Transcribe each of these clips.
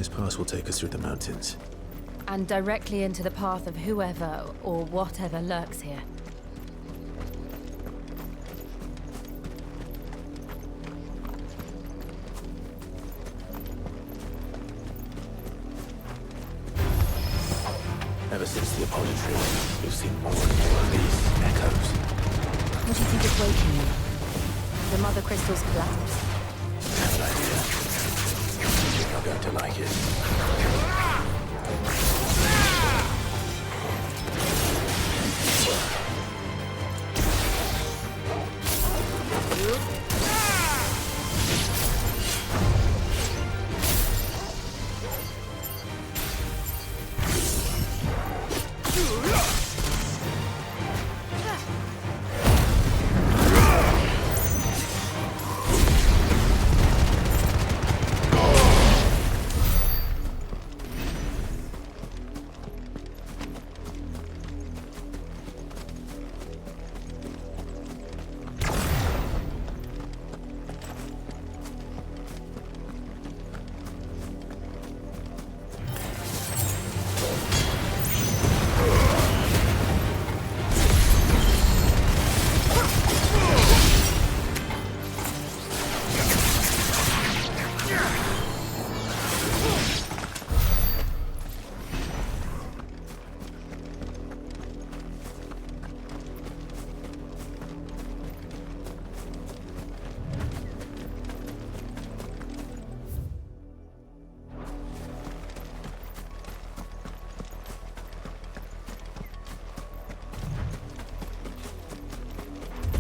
This pass will take us through the mountains. And directly into the path of whoever or whatever lurks here. Ever since the apology, we've seen more and more of these echoes. What do you think is waking you? The mother crystal's collapse? I have an idea. You're not going to like it.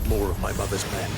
More of my mother's men.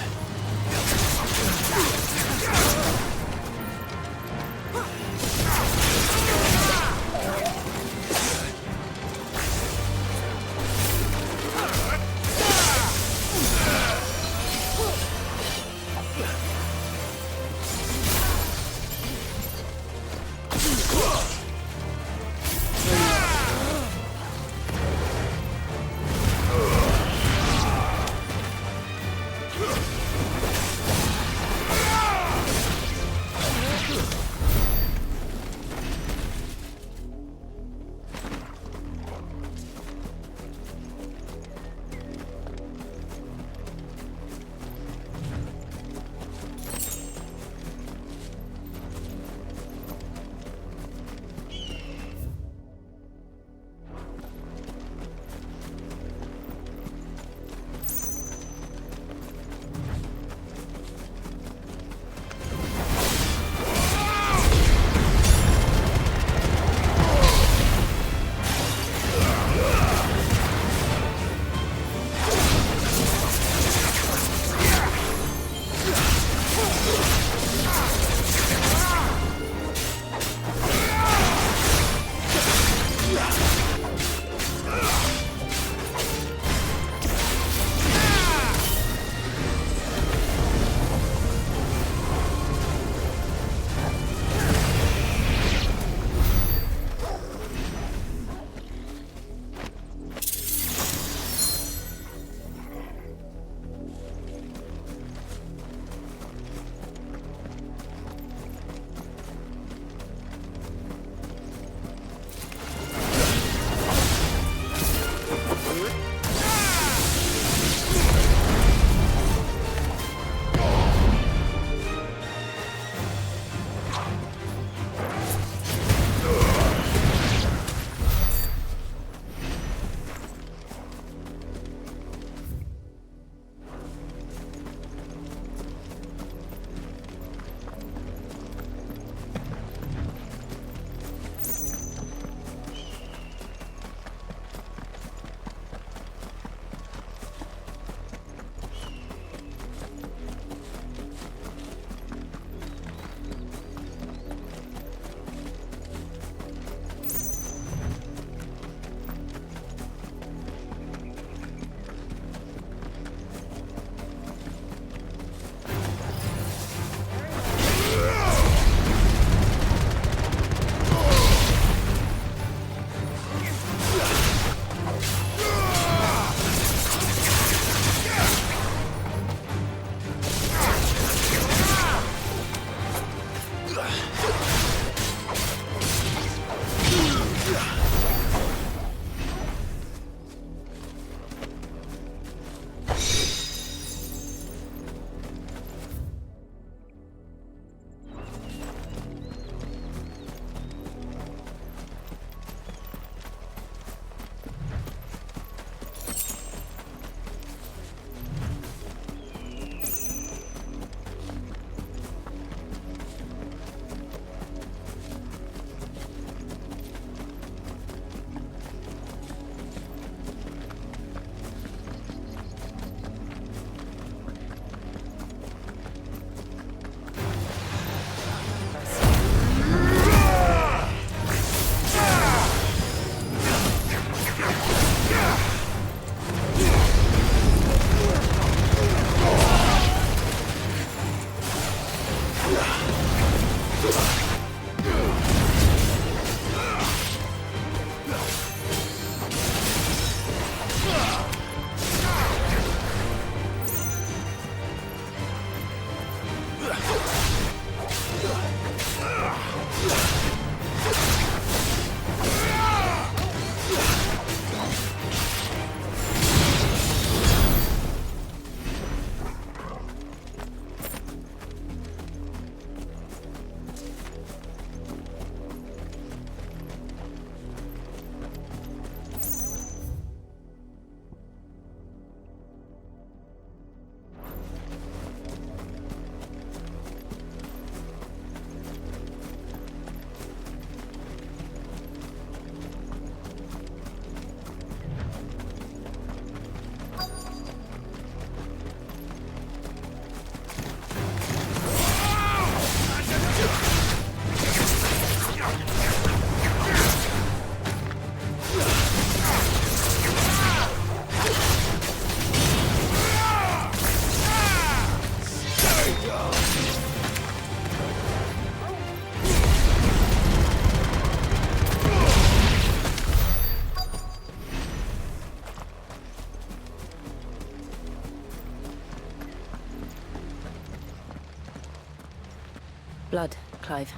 blood, Clive.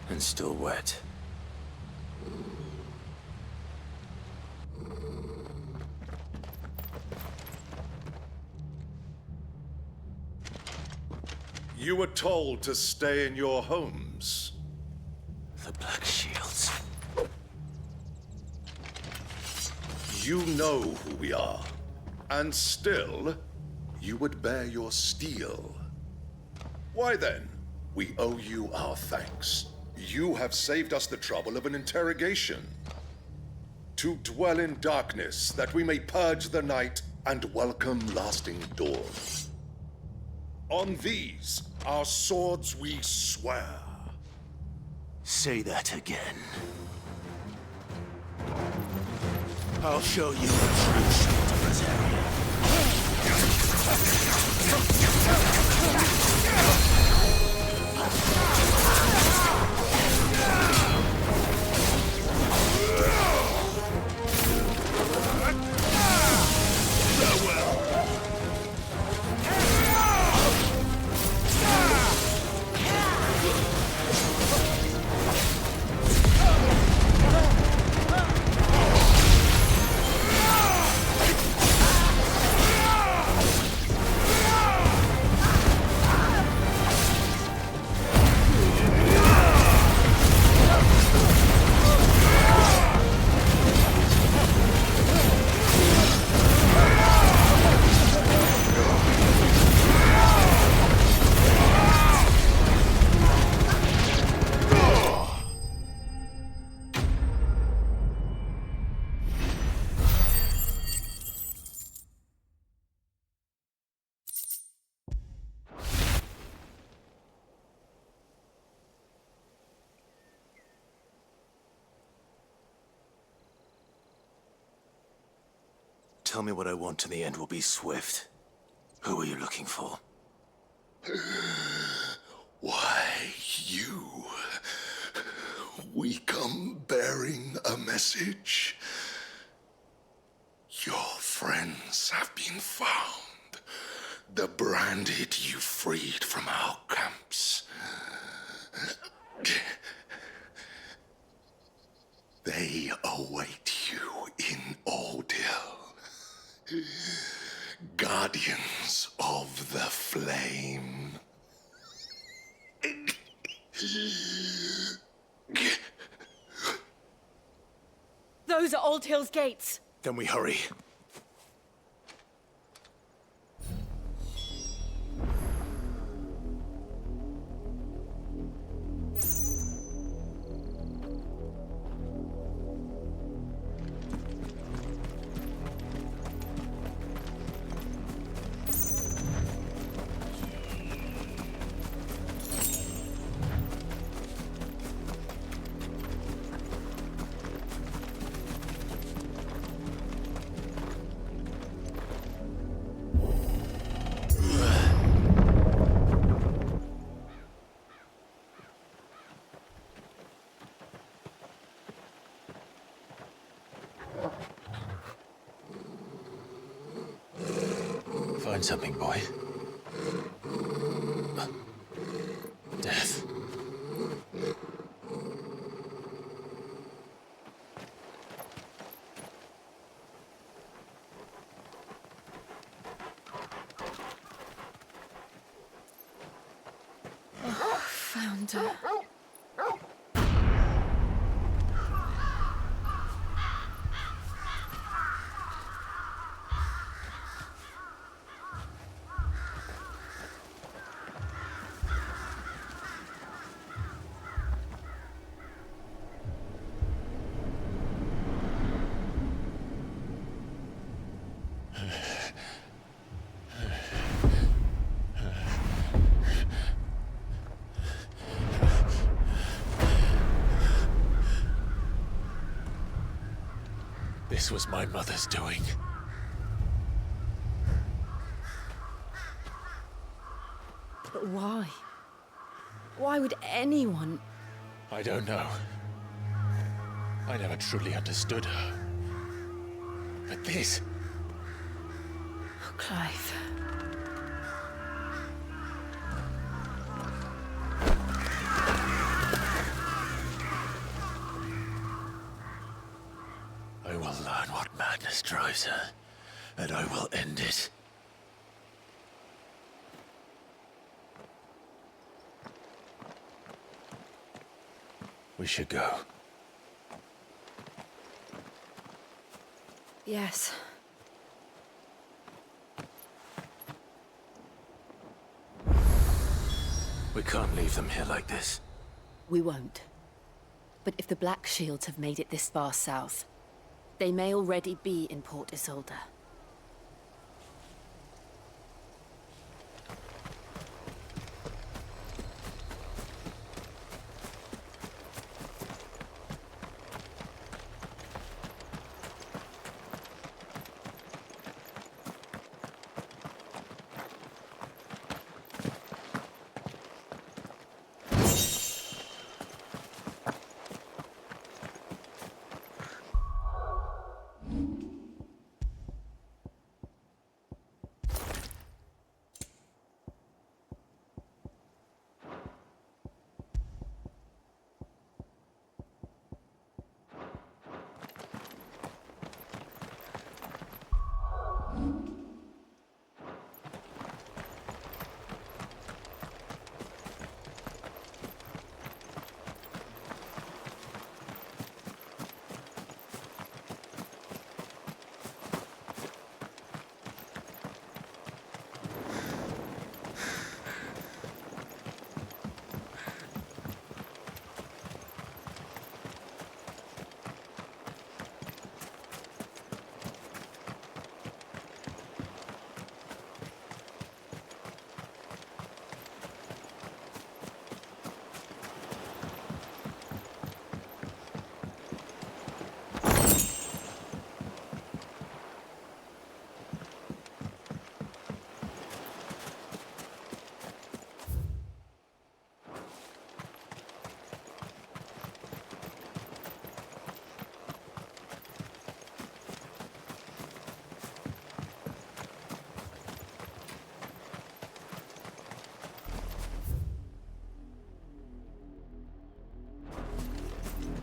And still wet. You were told to stay in your homes. The Black Shields. You know who we are. And still, you would bear your steel. Why then? We owe you our thanks. You have saved us the trouble of an interrogation. To dwell in darkness, that we may purge the night and welcome lasting dawn. On these, our swords we swear. Say that again. I'll show you the true shape of this area. Tell me what I want and the end will be swift. Who are you looking for? Why, you? We come bearing a message. Your friends have been found. The branded you freed from our camps. They await you in Ordeal. Guardians of the Flame. Those are Old Hill's gates. Then we hurry. Find something, boy. Death. Found her. This was my mother's doing. But why? Why would anyone... I don't know. I never truly understood her. But this... Oh, Clive. and I will end it. We should go. Yes. We can't leave them here like this. We won't. But if the Black Shields have made it this far south, they may already be in Port Isolde.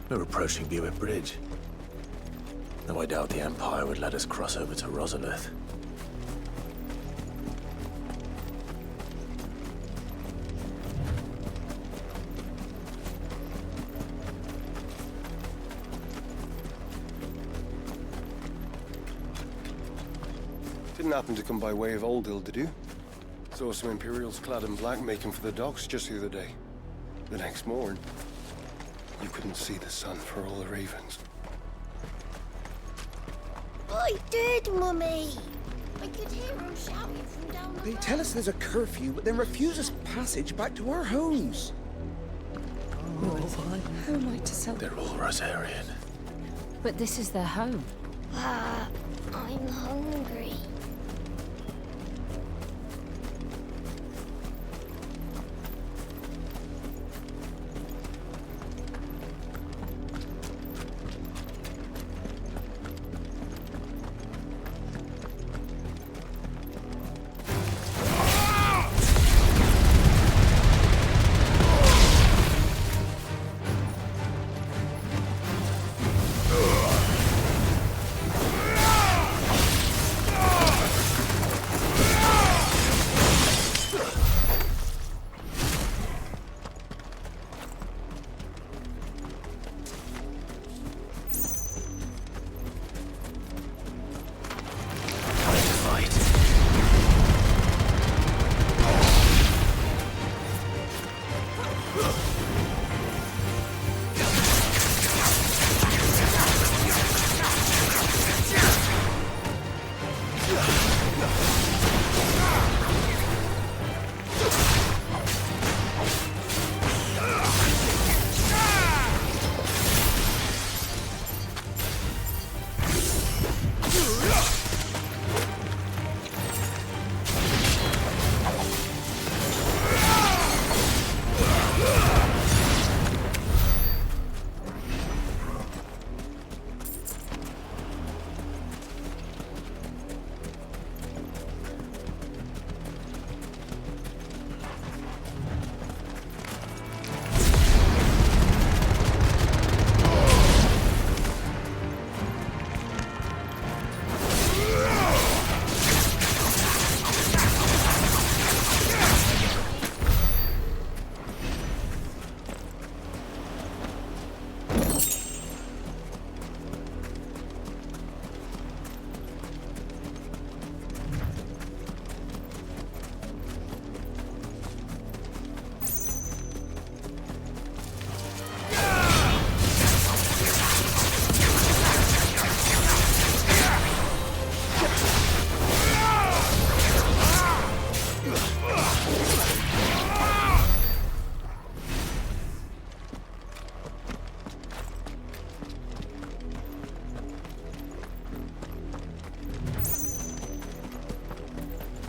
We're approaching Buick Bridge. Though I doubt the Empire would let us cross over to Rosalith. Didn't happen to come by way of Oldhill, did you? Saw some Imperials clad in black making for the docks just the other day. The next morn, you couldn't see the sun for all the ravens. I did, Mummy. I could hear them shouting from down the They road. tell us there's a curfew, but then refuse us passage back to our homes. How am I to sell? They're all Rosarian. But this is their home. I'm hungry.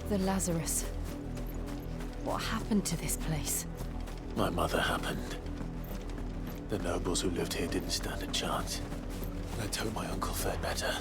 The Lazarus. What happened to this place? My mother happened. The nobles who lived here didn't stand a chance. Let's hope my uncle fared better.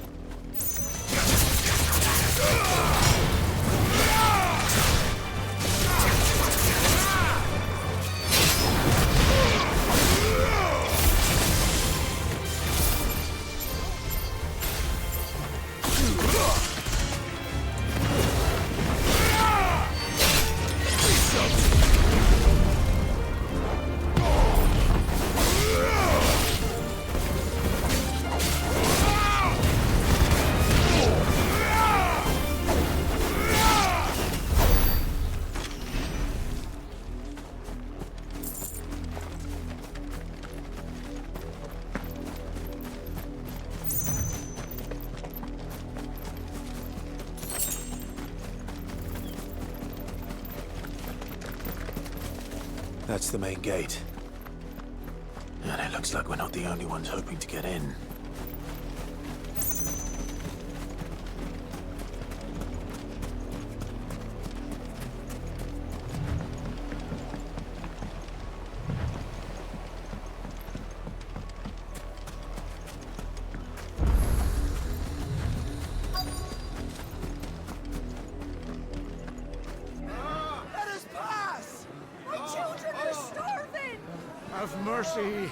That's the main gate. And it looks like we're not the only ones hoping to get in. Let us pass! My children are starving! Have mercy.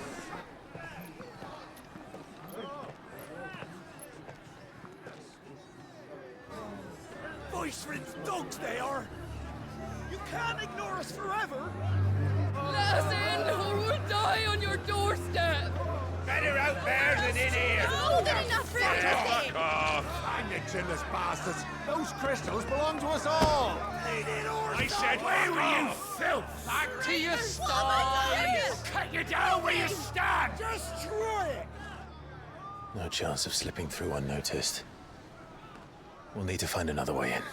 Voice-rinsed dogs they are! You can't ignore us forever! Let us in, or we'll die on your doorstep! Better out there than in here. More than enough room to Fuck off! Hang the chinless bastards. Those crystals belong to us all. I said, where were you, filth? Back to your sties. Cut you down where you stand. Destroy it! No chance of slipping through unnoticed. We'll need to find another way in.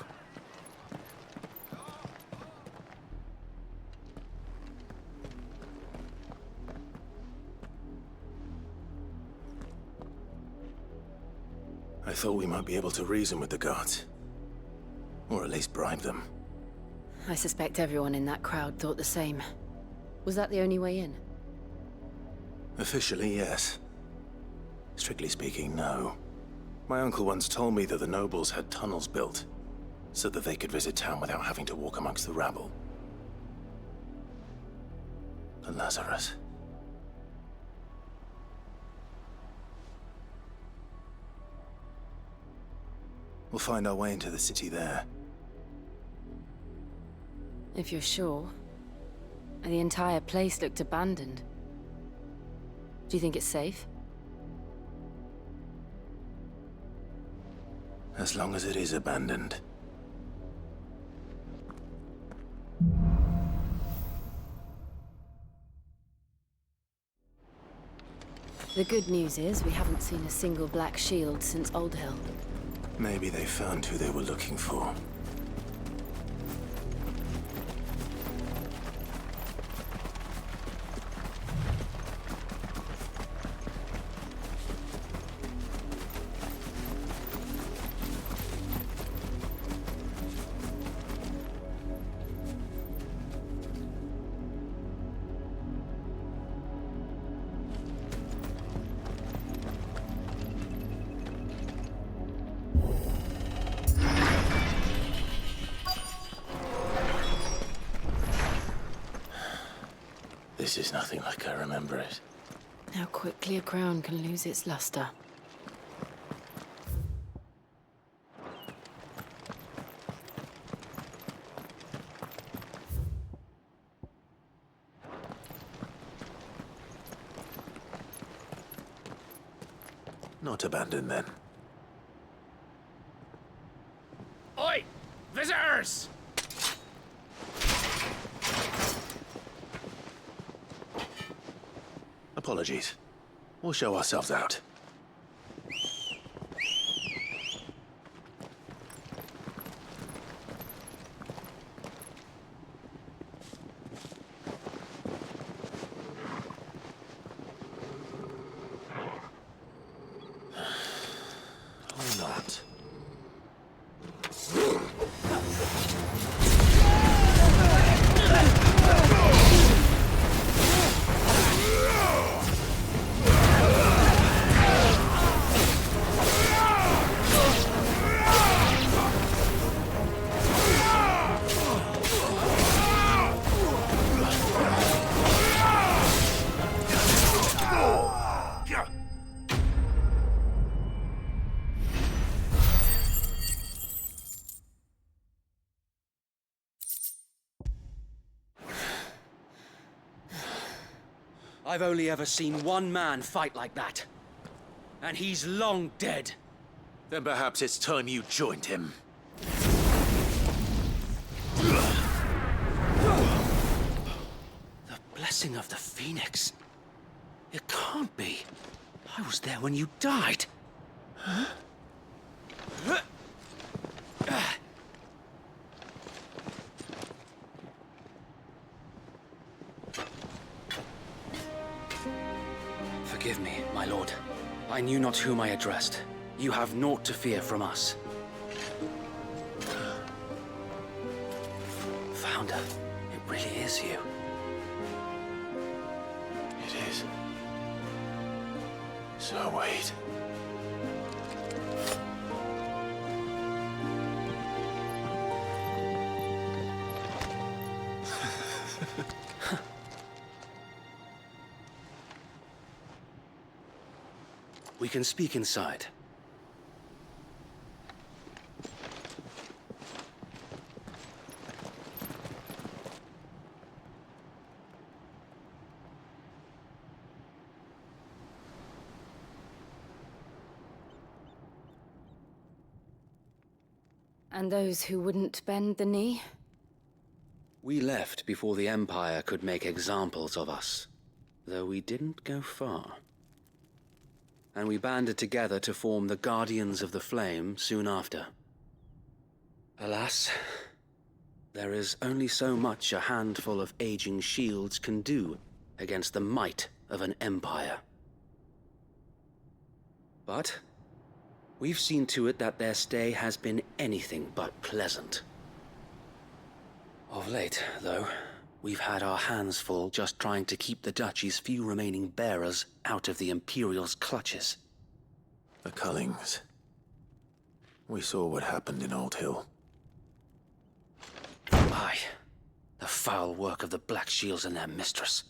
I thought we might be able to reason with the guards. Or at least bribe them. I suspect everyone in that crowd thought the same. Was that the only way in? Officially, yes. Strictly speaking, no. My uncle once told me that the nobles had tunnels built, so that they could visit town without having to walk amongst the rabble. The Lazarus. We'll find our way into the city there. If you're sure. The entire place looked abandoned. Do you think it's safe? As long as it is abandoned. The good news is we haven't seen a single black shield since Old Hill. Maybe they found who they were looking for. This is nothing like I remember it. How quickly a crown can lose its luster. Not abandoned then. Oi! Visitors! Apologies. We'll show ourselves out. Or not. I've only ever seen one man fight like that. And he's long dead. Then perhaps it's time you joined him. The blessing of the Phoenix. It can't be. I was there when you died. Huh? Forgive me, my lord. I knew not whom I addressed. You have naught to fear from us. Founder, it really is you. It is. So wait. We can speak inside. And those who wouldn't bend the knee? We left before the Empire could make examples of us, though we didn't go far. And we banded together to form the Guardians of the Flame soon after. Alas, there is only so much a handful of aging shields can do against the might of an empire. But we've seen to it that their stay has been anything but pleasant. Of late, though, we've had our hands full just trying to keep the Duchy's few remaining bearers out of the Imperial's clutches. The Cullings. We saw what happened in Old Hill. Aye. The foul work of the Black Shields and their mistress.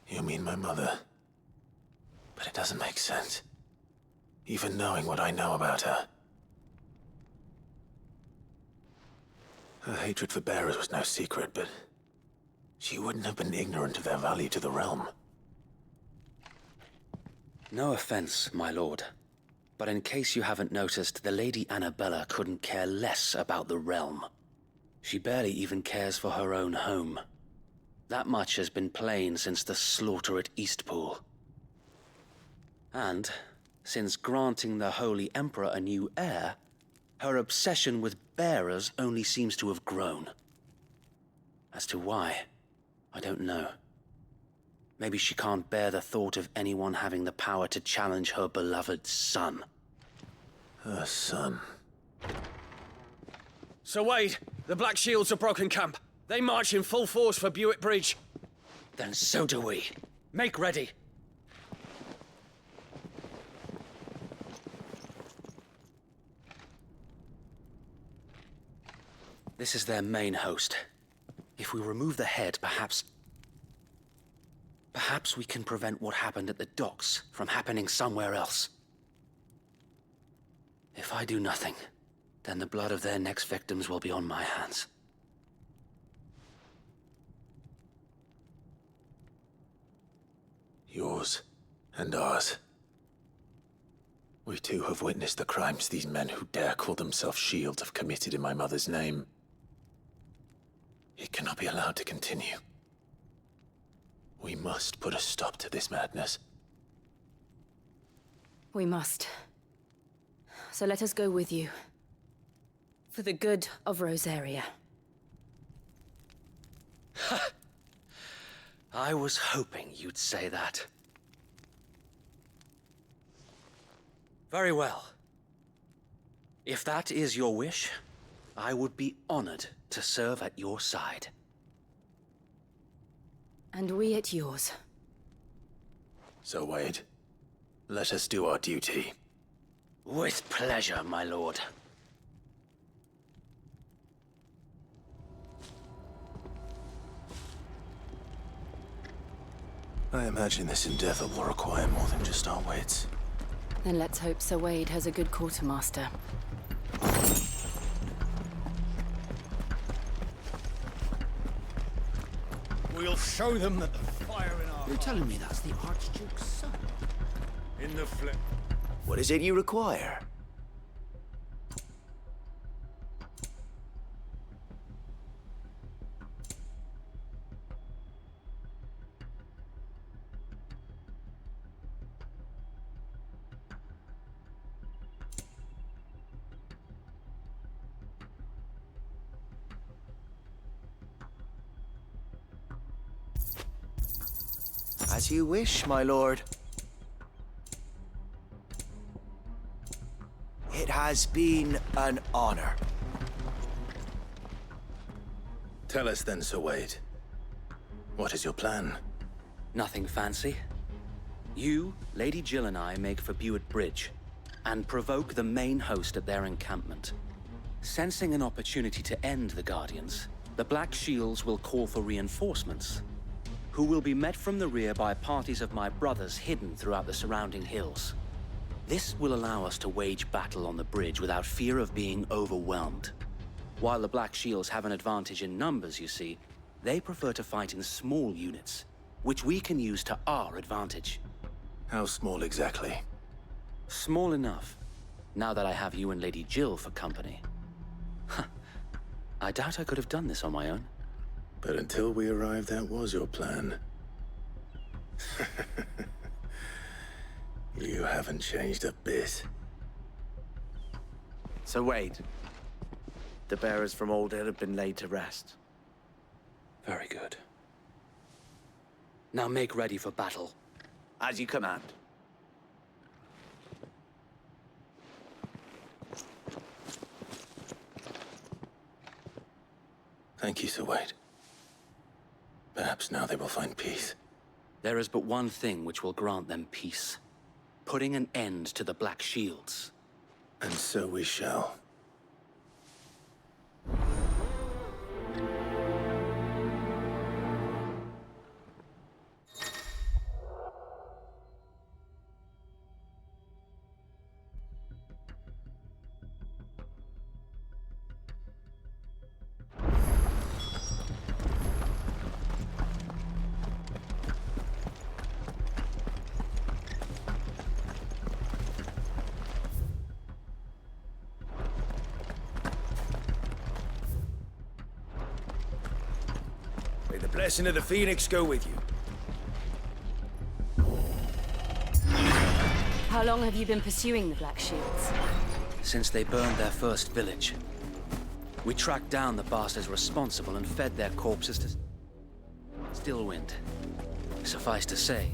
You mean my mother? But it doesn't make sense. Even knowing what I know about her. Her hatred for bearers was no secret, but she wouldn't have been ignorant of their value to the realm. No offense, my lord, but in case you haven't noticed, the Lady Annabella couldn't care less about the realm. She barely even cares for her own home. That much has been plain since the slaughter at Eastpool. And, since granting the Holy Emperor a new heir, her obsession with bearers only seems to have grown. As to why, I don't know. Maybe she can't bear the thought of anyone having the power to challenge her beloved son. Her son. Sir Wade, the Black Shields have broken camp. They march in full force for Buick Bridge. Then so do we. Make ready. This is their main host. If we remove the head, perhaps we can prevent what happened at the docks from happening somewhere else. If I do nothing, then the blood of their next victims will be on my hands. Yours and ours. We too have witnessed the crimes these men who dare call themselves Shields have committed in my mother's name. It cannot be allowed to continue. We must put a stop to this madness. We must. So let us go with you. For the good of Rosaria. I was hoping you'd say that. Very well. If that is your wish, I would be honored to serve at your side. And we at yours. So, Wade, let us do our duty. With pleasure, my lord. I imagine this endeavor will require more than just our wits. Then let's hope Sir Wade has a good quartermaster. We'll show them that the fire in our You're telling me that's the Archduke's son? in the flip. What is it you require? As you wish, my lord. It has been an honor. Tell us then, Sir Wade. What is your plan? Nothing fancy. You, Lady Jill and I make for Buett Bridge and provoke the main host at their encampment. Sensing an opportunity to end the Guardians, the Black Shields will call for reinforcements, who will be met from the rear by parties of my brothers hidden throughout the surrounding hills. This will allow us to wage battle on the bridge without fear of being overwhelmed. While the Black Shields have an advantage in numbers, you see, they prefer to fight in small units, which we can use to our advantage. How small exactly? Small enough, now that I have you and Lady Jill for company. I doubt I could have done this on my own. But until we arrived, that was your plan. You haven't changed a bit. So Wade, the bearers from Old Hill have been laid to rest. Very good. Now make ready for battle. As you command. Thank you, Sir Wade. Perhaps now they will find peace. There is but one thing which will grant them peace. Putting an end to the Black Shields. And so we shall. May the blessing of the Phoenix go with you. How long have you been pursuing the Black Shields? Since they burned their first village. We tracked down the bastards responsible and fed their corpses to Stillwind. Suffice to say,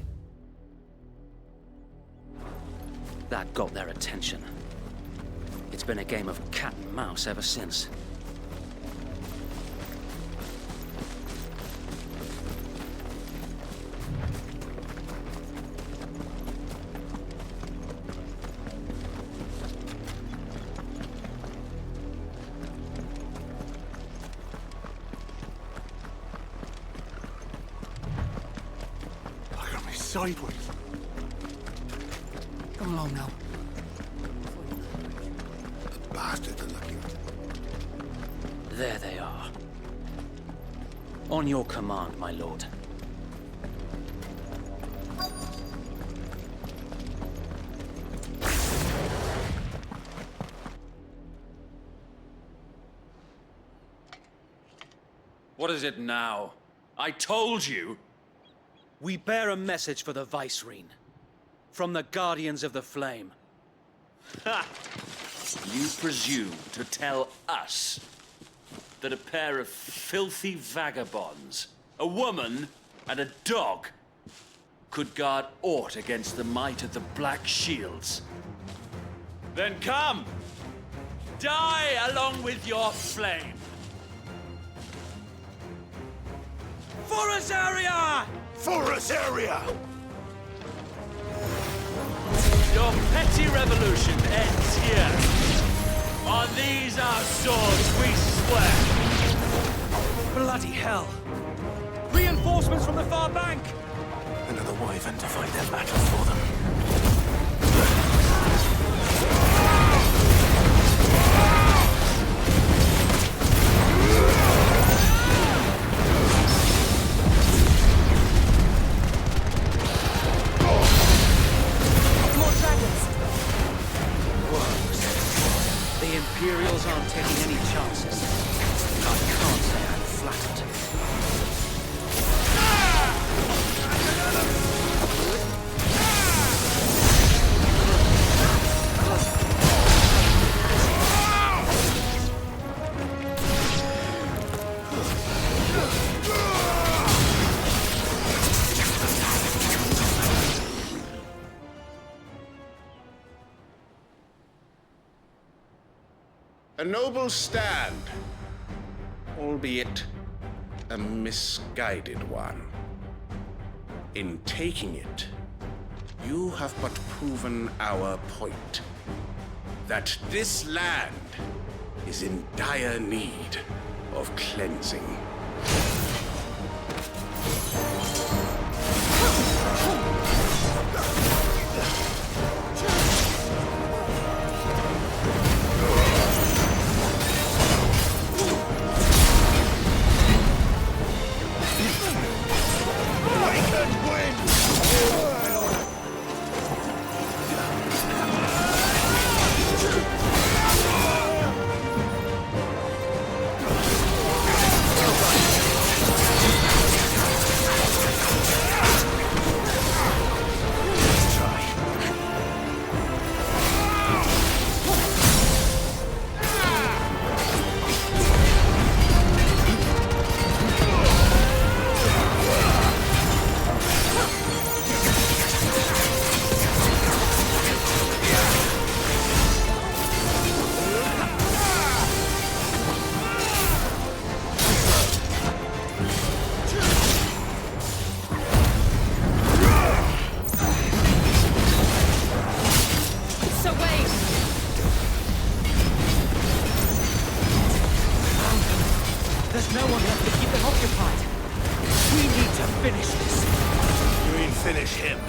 that got their attention. It's been a game of cat and mouse ever since. Look at me sideways. Come along now. The bastards are looking. There they are. On your command, my lord. What is it now? I told you! We bear a message for the Vicereine. From the Guardians of the Flame. Ha! You presume to tell us that a pair of filthy vagabonds, a woman and a dog, could guard aught against the might of the Black Shields? Then come! Die along with your flame! For Azaria! For Azaria! Your petty revolution ends here. On these our swords we swear. Bloody hell! Reinforcements from the far bank! Another wyvern to fight their battle for them. Imperials aren't taking any chances. I can't say I'm flattered. A noble stand, albeit a misguided one. In taking it, you have but proven our point, that this land is in dire need of cleansing. There's no one left to keep them occupied. We need to finish this. You mean finish him?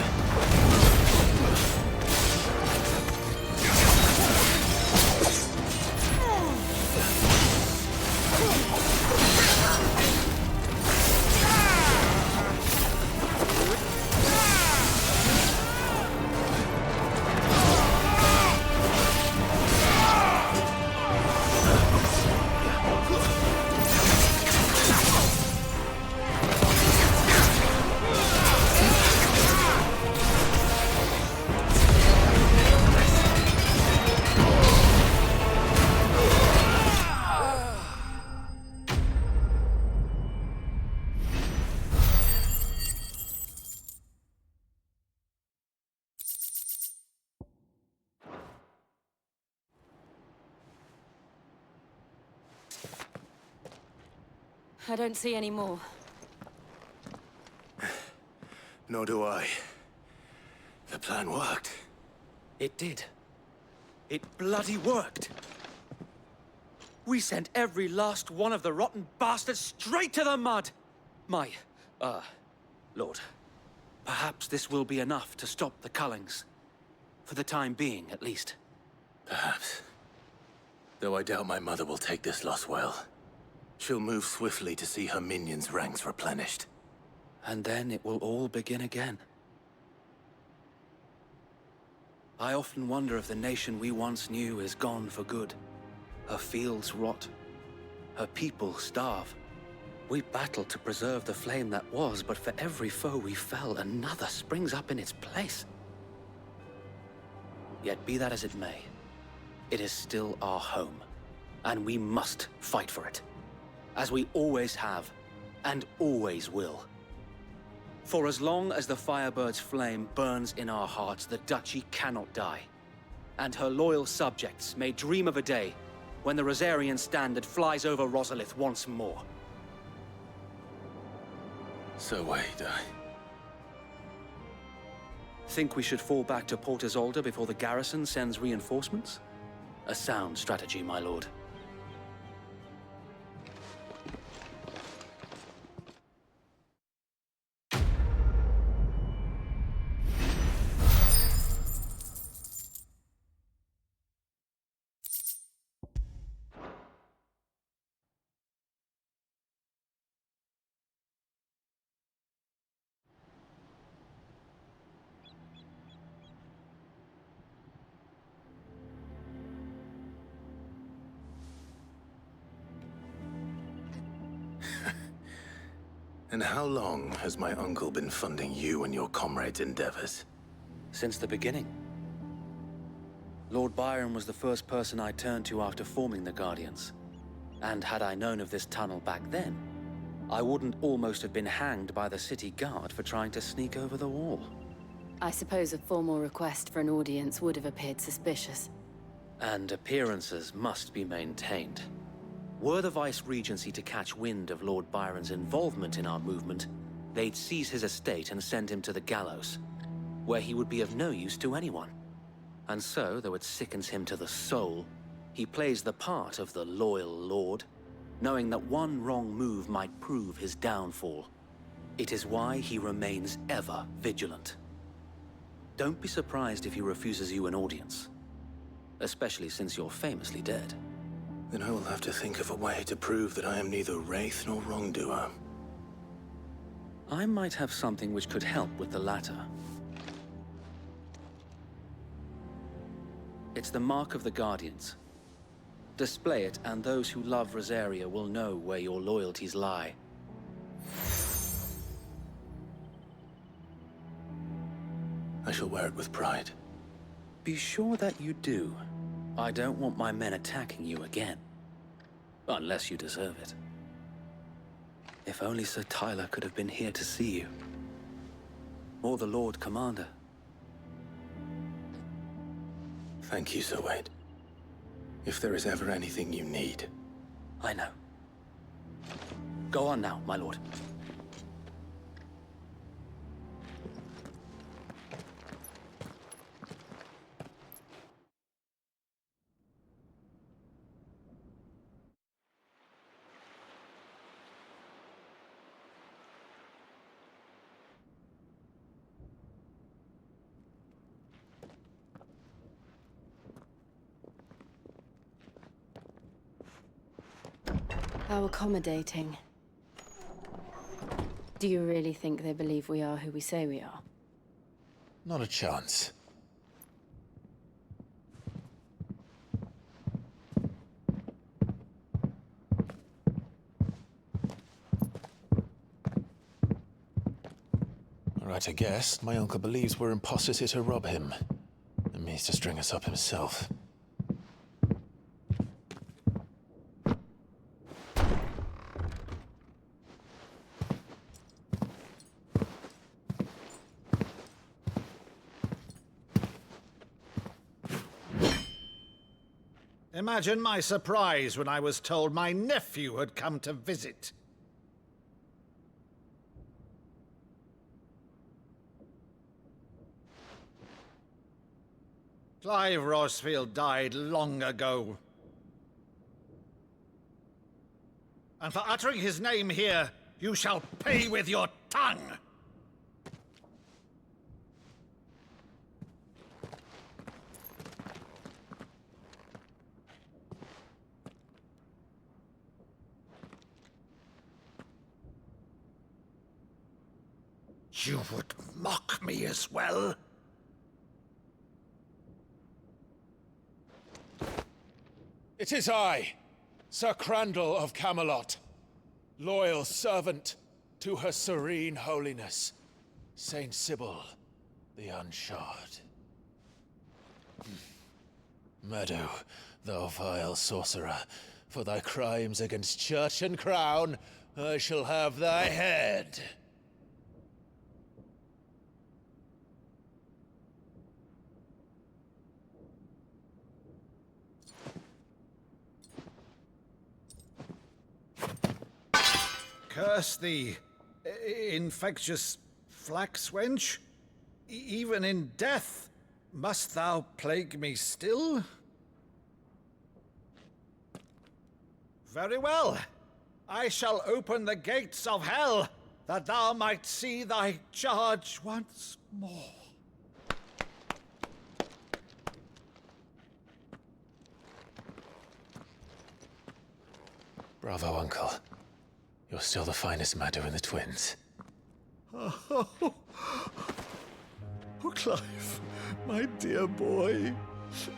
I don't see any more. Nor do I. The plan worked. It did. It bloody worked. We sent every last one of the rotten bastards straight to the mud! My, Lord, perhaps this will be enough to stop the Cullings. For the time being, at least. Perhaps. Though I doubt my mother will take this loss well. She'll move swiftly to see her minions' ranks replenished. And then it will all begin again. I often wonder if the nation we once knew is gone for good. Her fields rot. Her people starve. We battled to preserve the flame that was, but for every foe we fell, another springs up in its place. Yet be that as it may, it is still our home, and we must fight for it. As we always have, and always will. For as long as the Firebird's flame burns in our hearts, the Duchy cannot die. And her loyal subjects may dream of a day when the Rosarian standard flies over Rosalith once more. So wait, Think we should fall back to Port Isolde before the garrison sends reinforcements? A sound strategy, my lord. And how long has my uncle been funding you and your comrades' endeavors? Since the beginning. Lord Byron was the first person I turned to after forming the Guardians. And had I known of this tunnel back then, I wouldn't almost have been hanged by the city guard for trying to sneak over the wall. I suppose a formal request for an audience would have appeared suspicious. And appearances must be maintained. Were the Vice-Regency to catch wind of Lord Byron's involvement in our movement, they'd seize his estate and send him to the gallows, where he would be of no use to anyone. And so, though it sickens him to the soul, he plays the part of the loyal lord, knowing that one wrong move might prove his downfall. It is why he remains ever vigilant. Don't be surprised if he refuses you an audience, especially since you're famously dead. Then I will have to think of a way to prove that I am neither wraith nor wrongdoer. I might have something which could help with the latter. It's the Mark of the Guardians. Display it, and those who love Rosaria will know where your loyalties lie. I shall wear it with pride. Be sure that you do. I don't want my men attacking you again. Unless you deserve it. If only Sir Tyler could have been here to see you. Or the Lord Commander. Thank you, Sir Wade. If there is ever anything you need. I know. Go on now, my lord. How accommodating. Do you really think they believe we are who we say we are? Not a chance. Right, I guess. My uncle believes we're imposters here to rob him. And means to string us up himself. Imagine my surprise when I was told my nephew had come to visit. Clive Rosfield died long ago. And for uttering his name here, you shall pay with your tongue! You would mock me as well? It is I, Sir Crandall of Camelot, loyal servant to Her Serene Holiness, Saint Sybil the Unshod. Meadow, thou vile sorcerer, for thy crimes against church and crown, I shall have thy head. Curse thee, infectious flax wench. Even in death, must thou plague me still? Very well. I shall open the gates of hell, that thou might see thy charge once more. Bravo, Uncle. You're still the finest Meadow in the twins. Oh, Clive, my dear boy,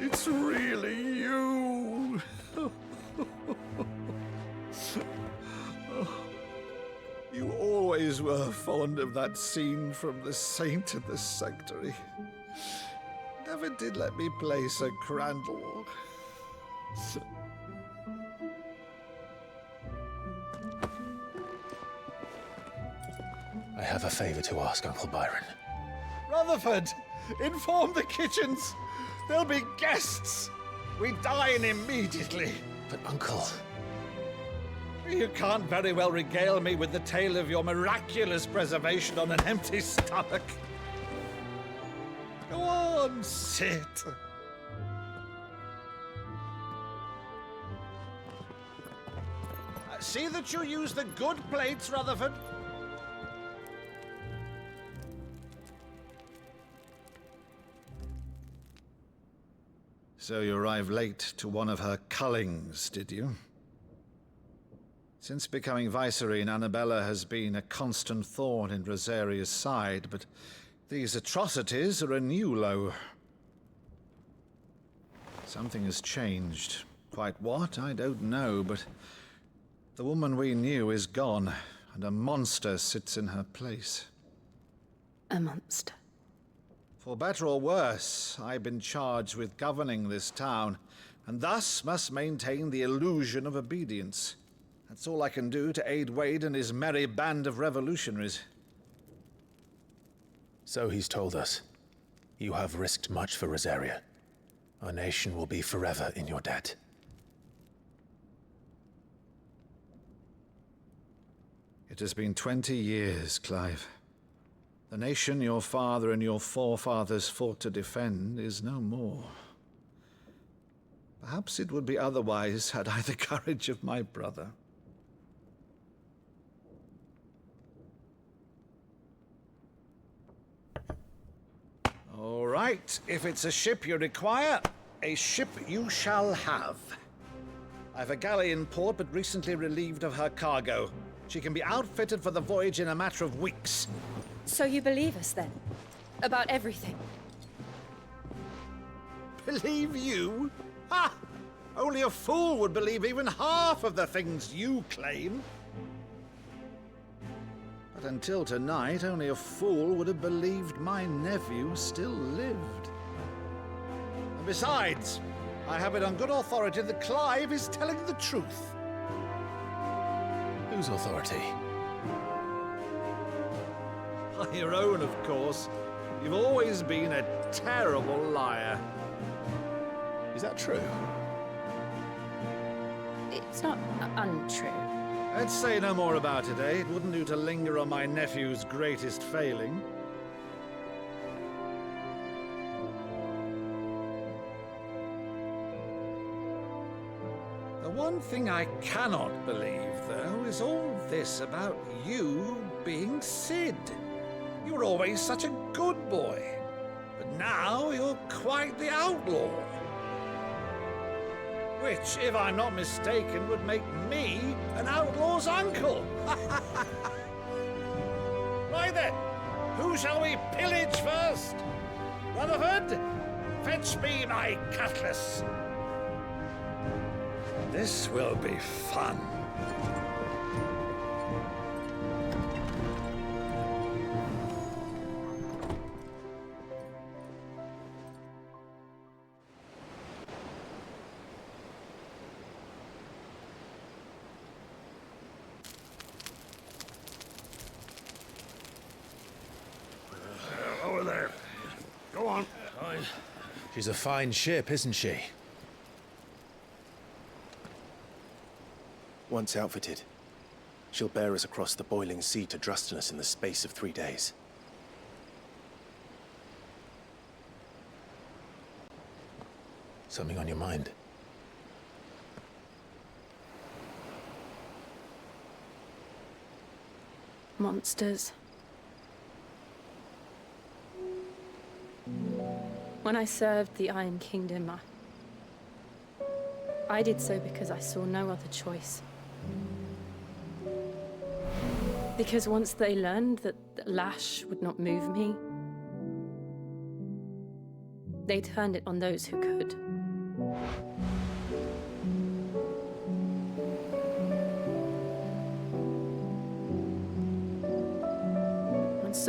it's really you. You always were fond of that scene from The Saint in the Sanctuary. Never did let me play Sir Crandall. I have a favor to ask, Uncle Byron. Rutherford, inform the kitchens. There'll be guests. We dine immediately. But, Uncle... You can't very well regale me with the tale of your miraculous preservation on an empty stomach. Go on, sit. See that you use the good plates, Rutherford. So you arrived late to one of her cullings, did you? Since becoming Vicereine, Annabella has been a constant thorn in Rosaria's side, but these atrocities are a new low. Something has changed. Quite what, I don't know, but the woman we knew is gone, and a monster sits in her place. A monster? For better or worse, I've been charged with governing this town, and thus must maintain the illusion of obedience. That's all I can do to aid Wade and his merry band of revolutionaries. So he's told us. You have risked much for Rosaria. Our nation will be forever in your debt. It has been 20 years, Clive. The nation your father and your forefathers fought to defend is no more. Perhaps it would be otherwise had I the courage of my brother. All right, if it's a ship you require, a ship you shall have. I've a galley in port, but recently relieved of her cargo. She can be outfitted for the voyage in a matter of weeks. So you believe us, then? About everything? Believe you? Ha! Only a fool would believe even half of the things you claim. But until tonight, only a fool would have believed my nephew still lived. And besides, I have it on good authority that Clive is telling the truth. Whose authority? Your own, of course. You've always been a terrible liar. Is that true? It's not untrue. Let's say no more about it, eh? It wouldn't do to linger on my nephew's greatest failing. The one thing I cannot believe, though, is all this about you being Sid. You were always such a good boy, but now you're quite the outlaw. Which, if I'm not mistaken, would make me an outlaw's uncle. Right then, who shall we pillage first? Rutherford, fetch me my cutlass. This will be fun. Over there. Go on. She's a fine ship, isn't she? Once outfitted, she'll bear us across the boiling sea to Drustinus in the space of 3 days. Something on your mind? Monsters. When I served the Iron Kingdom, I did so because I saw no other choice. Because once they learned that Lash would not move me, they turned it on those who could.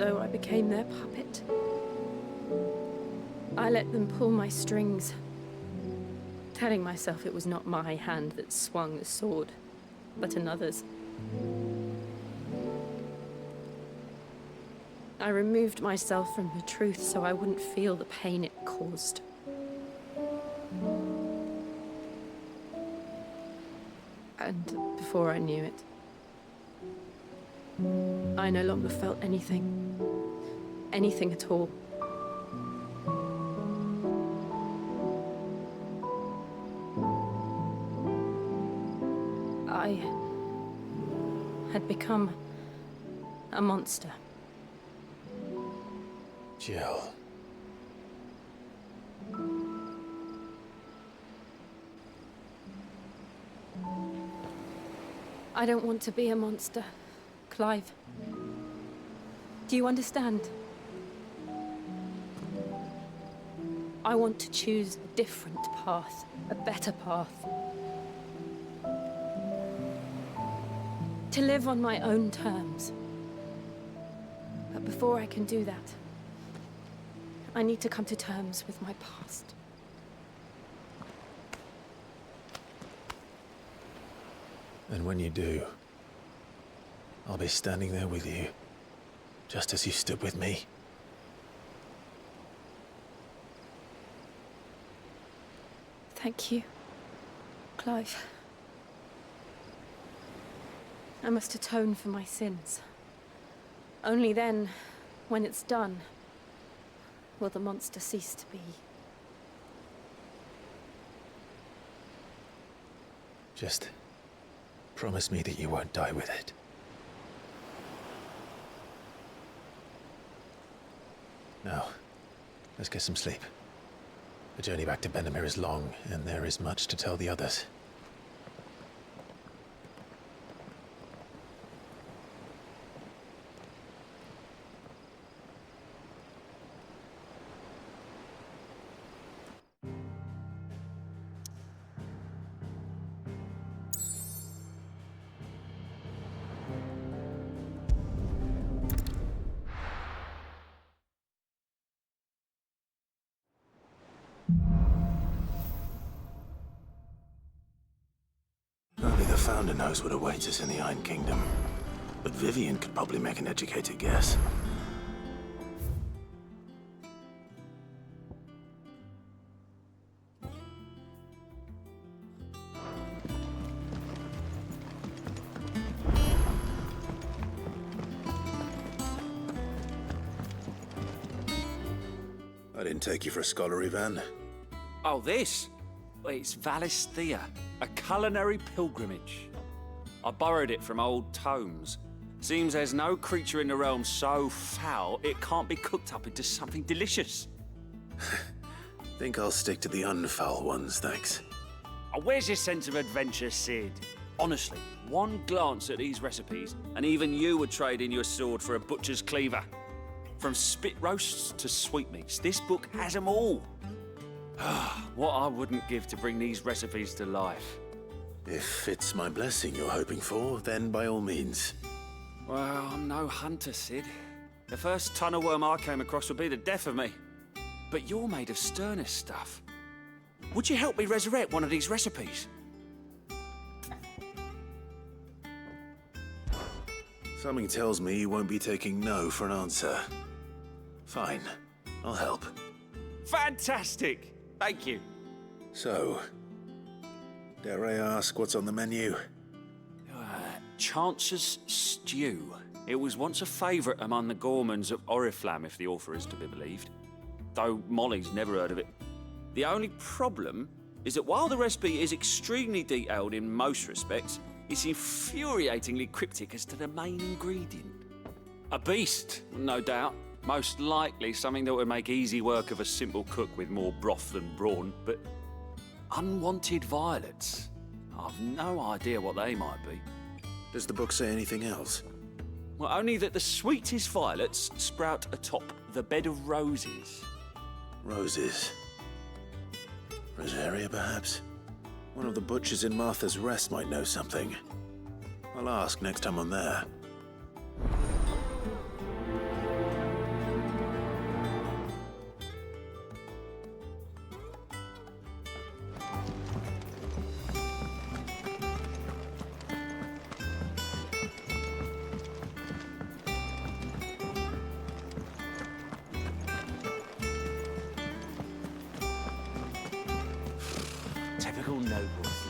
so I became their puppet. I let them pull my strings, telling myself it was not my hand that swung the sword, but another's. I removed myself from the truth so I wouldn't feel the pain it caused. And before I knew it, I no longer felt anything. Anything at all. I had become a monster. Jill. I don't want to be a monster, Clive. Do you understand? I want to choose a different path, a better path. To live on my own terms. But before I can do that, I need to come to terms with my past. And when you do, I'll be standing there with you, just as you stood with me. Thank you, Clive. I must atone for my sins. Only then, when it's done, will the monster cease to be. Just promise me that you won't die with it. Now, let's get some sleep. The journey back to Benamir is long, and there is much to tell the others. Only the Founder knows what awaits us in the Iron Kingdom. But Vivian could probably make an educated guess. I didn't take you for a scholar, Ivan. Oh, this? Well, it's Valisthea, a culinary pilgrimage. I borrowed it from old tomes. Seems there's no creature in the realm so foul it can't be cooked up into something delicious. Think I'll stick to the unfoul ones, thanks. Oh, where's your sense of adventure, Sid? Honestly, one glance at these recipes, and even you would trade in your sword for a butcher's cleaver. From spit roasts to sweetmeats, this book has them all. What I wouldn't give to bring these recipes to life. If it's my blessing you're hoping for, then by all means. Well, I'm no hunter, Sid. The first tunnel worm I came across would be the death of me. But you're made of sterner stuff. Would you help me resurrect one of these recipes? Something tells me you won't be taking no for an answer. Fine, I'll help. Fantastic! Thank you. So, dare I ask what's on the menu? Chance's Stew. It was once a favourite among the gourmands of Oriflamme, if the author is to be believed. Though Molly's never heard of it. The only problem is that while the recipe is extremely detailed in most respects, it's infuriatingly cryptic as to the main ingredient. A beast, no doubt. Most likely something that would make easy work of a simple cook with more broth than brawn, but unwanted violets. I've no idea what they might be. Does the book say anything else? Well, only that the sweetest violets sprout atop the bed of roses. Roses. Rosaria, perhaps? One of the butchers in Martha's Rest might know something. I'll ask next time I'm there. local nobles.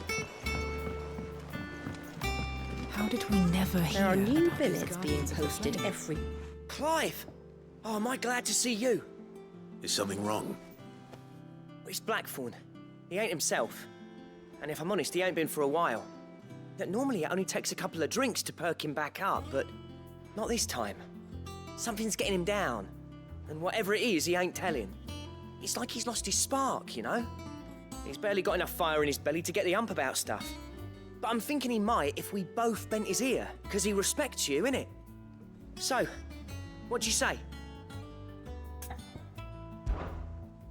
How did we never hear There are new about these billets being Guardians of the posted Flame? every... Clive! Oh, am I glad to see you? Is something wrong? It's Blackthorn. He ain't himself. And if I'm honest, he ain't been for a while. That normally it only takes a couple of drinks to perk him back up, but not this time. Something's getting him down. And whatever it is, he ain't telling. It's like he's lost his spark, you know? He's barely got enough fire in his belly to get the ump about stuff. But I'm thinking he might if we both bent his ear, because he respects you, innit? So, what do you say?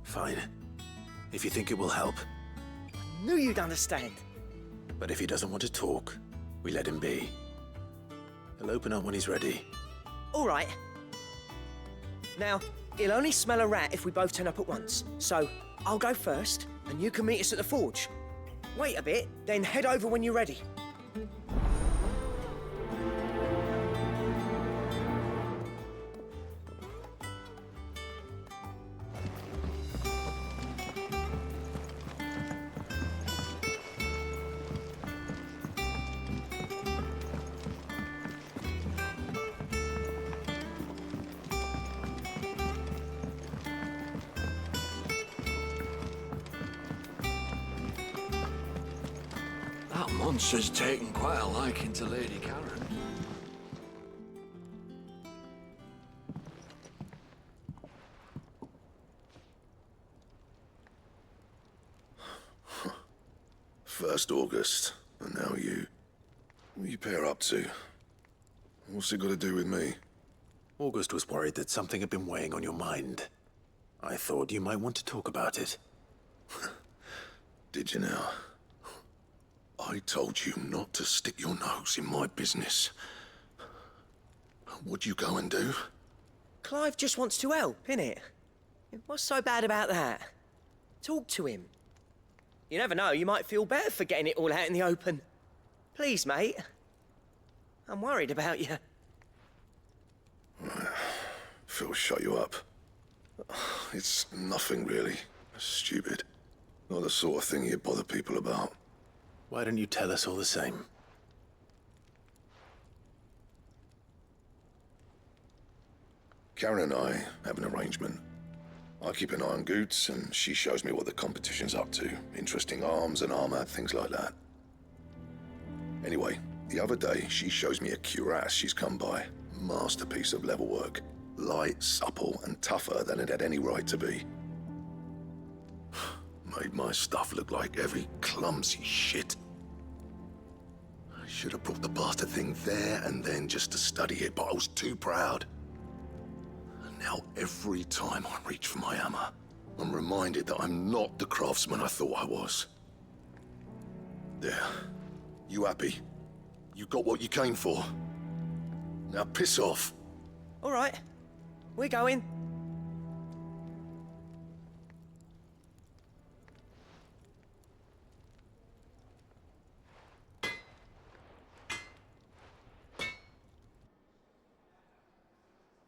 Fine. If you think it will help. Knew you'd understand. But if he doesn't want to talk, we let him be. He'll open up when he's ready. All right. Now, he'll only smell a rat if we both turn up at once. So, I'll go first, and you can meet us at the forge. Wait a bit, then head over when you're ready. That monster's taken quite a liking to Lady Karen. First August, and now you. What are you pair up to? What's it got to do with me? August was worried that something had been weighing on your mind. I thought you might want to talk about it. Did you now? I told you not to stick your nose in my business. What'd you go and do? Clive just wants to help, innit? What's so bad about that? Talk to him. You never know, you might feel better for getting it all out in the open. Please, mate. I'm worried about you. Phil shut you up. It's nothing really. Stupid. Not the sort of thing you bother people about. Why don't you tell us all the same? Karen and I have an arrangement. I keep an eye on Goots, and she shows me what the competition's up to. Interesting arms and armor, things like that. Anyway, the other day, she shows me a cuirass she's come by. Masterpiece of level work. Light, supple, and tougher than it had any right to be. Made my stuff look like every clumsy shit. I should have brought the bastard thing there and then just to study it, but I was too proud. And now every time I reach for my hammer, I'm reminded that I'm not the craftsman I thought I was. There. You happy? You got what you came for. Now piss off. All right. We're going.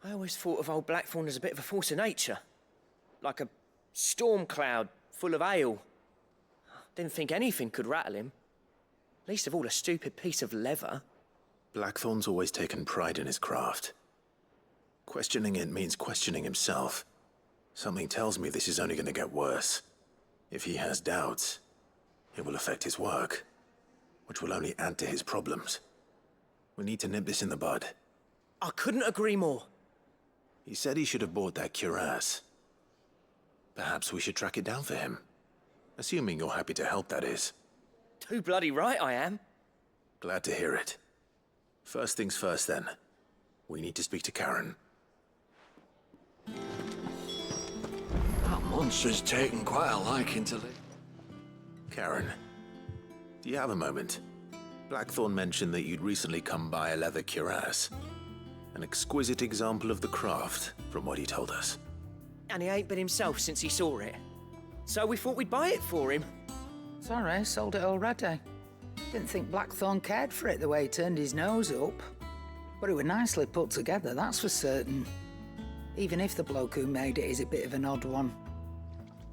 I always thought of old Blackthorn as a bit of a force of nature. Like a storm cloud full of hail. Didn't think anything could rattle him. Least of all a stupid piece of leather. Blackthorn's always taken pride in his craft. Questioning it means questioning himself. Something tells me this is only going to get worse. If he has doubts, it will affect his work, which will only add to his problems. We need to nip this in the bud. I couldn't agree more. He said he should have bought that cuirass. Perhaps we should track it down for him. Assuming you're happy to help, that is. Too bloody right I am. Glad to hear it. First things first, then. We need to speak to Karen. That monster's taken quite a liking to Karen, do you have a moment? Blackthorn mentioned that you'd recently come by a leather cuirass. An exquisite example of the craft, from what he told us. And he ain't been himself since he saw it. So we thought we'd buy it for him. Sorry, sold it already. Didn't think Blackthorn cared for it the way he turned his nose up. But it was nicely put together, that's for certain. Even if the bloke who made it is a bit of an odd one.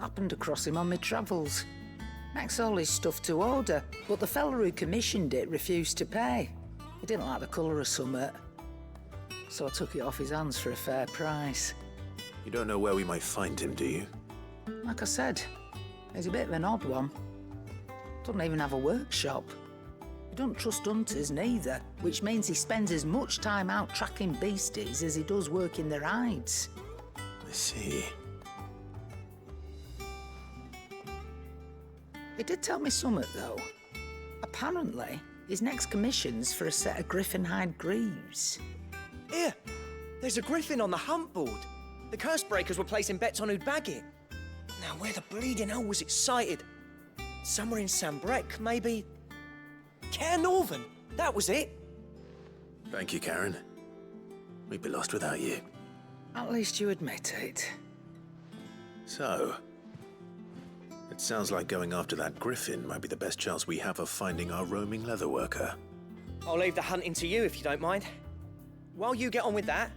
Happened across him on my travels. Makes all his stuff to order, but the fella who commissioned it refused to pay. He didn't like the colour of summit, so I took it off his hands for a fair price. You don't know where we might find him, do you? Like I said, he's a bit of an odd one. Doesn't even have a workshop. He don't trust hunters neither, which means he spends as much time out tracking beasties as he does working their hides. I see. He did tell me something, though. Apparently, his next commission's for a set of griffin hide greaves. Here, there's a griffin on the hunt board. The curse breakers were placing bets on who'd bag it. Now, where the bleeding hell was it sighted? Somewhere in Sambrec, maybe? Care Northern, that was it. Thank you, Karen. We'd be lost without you. At least you admit it. So, it sounds like going after that griffin might be the best chance we have of finding our roaming leatherworker. I'll leave the hunting to you if you don't mind. While you get on with that,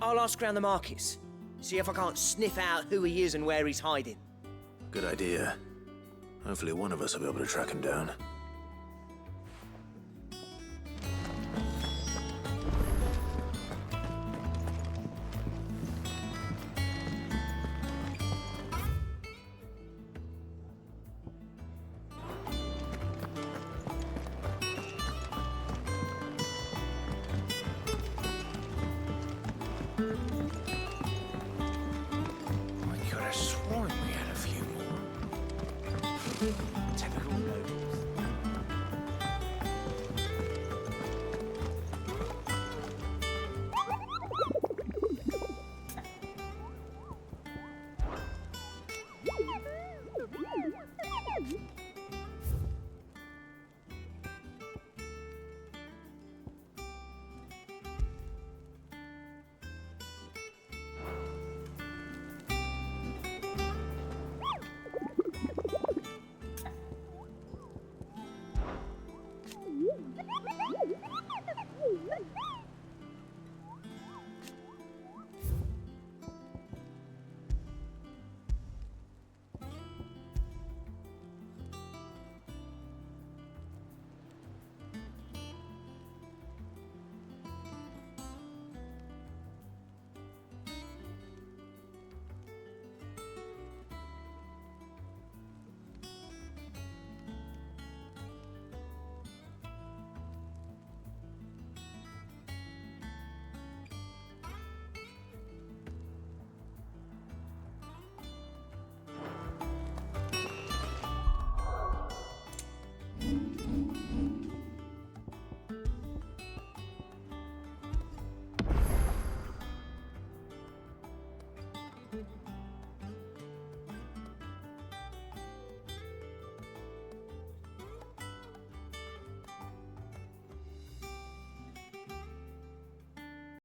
I'll ask around the markets. See if I can't sniff out who he is and where he's hiding. Good idea. Hopefully one of us will be able to track him down.